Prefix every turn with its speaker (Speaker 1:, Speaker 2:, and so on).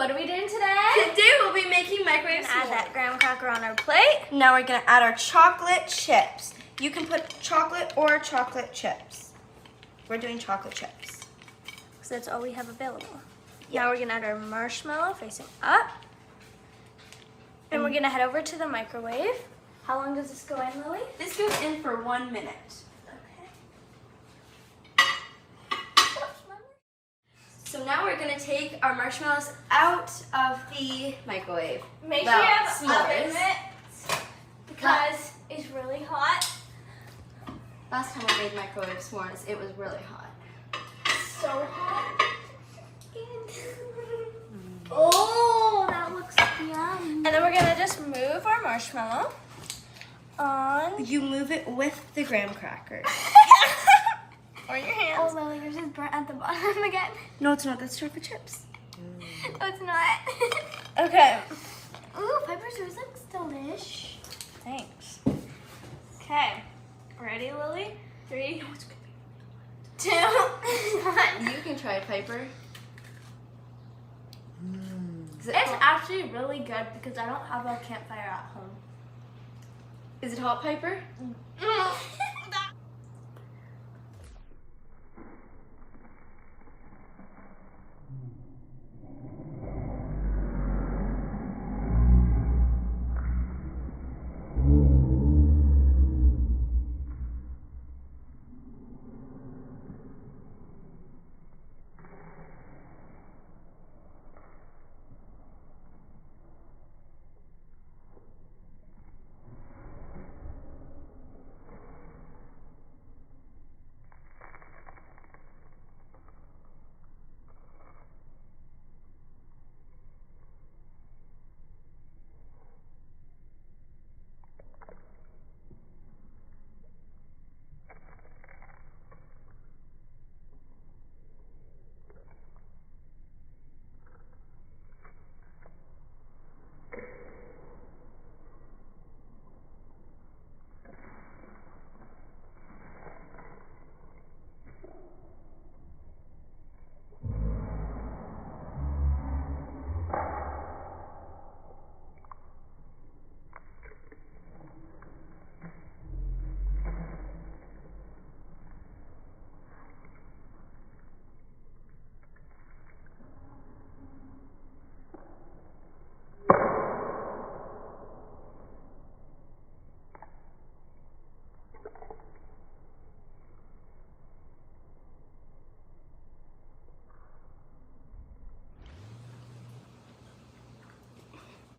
Speaker 1: what are we doing today?
Speaker 2: Today we'll be making microwave s'mores.
Speaker 1: Add that graham cracker on our plate.
Speaker 2: Now we're gonna add our chocolate chips. You can put chocolate or chocolate chips. We're doing chocolate chips.
Speaker 1: Because that's all we have available. Now we're gonna add our marshmallow facing up. And we're gonna head over to the microwave. How long does this go in, Lily?
Speaker 2: This goes in for 1 minute. So now we're gonna take our marshmallows out of the microwave.
Speaker 1: Make sure you have
Speaker 2: s'mores.
Speaker 1: oven mitts because it's really hot.
Speaker 2: Last time I made microwave s'mores, it was really hot.
Speaker 1: So hot. Oh, that looks yum. And then we're gonna just move our marshmallow on.
Speaker 2: You move it with the graham crackers.
Speaker 1: Or your hands. Oh, Lily, yours is burnt at the bottom again.
Speaker 2: No, it's not. That's chocolate chips.
Speaker 1: No, it's not. Okay. Ooh, Piper's yours looks delish. Thanks. Okay. Ready, Lily? 3, 2, 1.
Speaker 2: You can try it, Piper.
Speaker 1: It's actually really good because I don't have a campfire at home.
Speaker 2: Is it hot, Piper?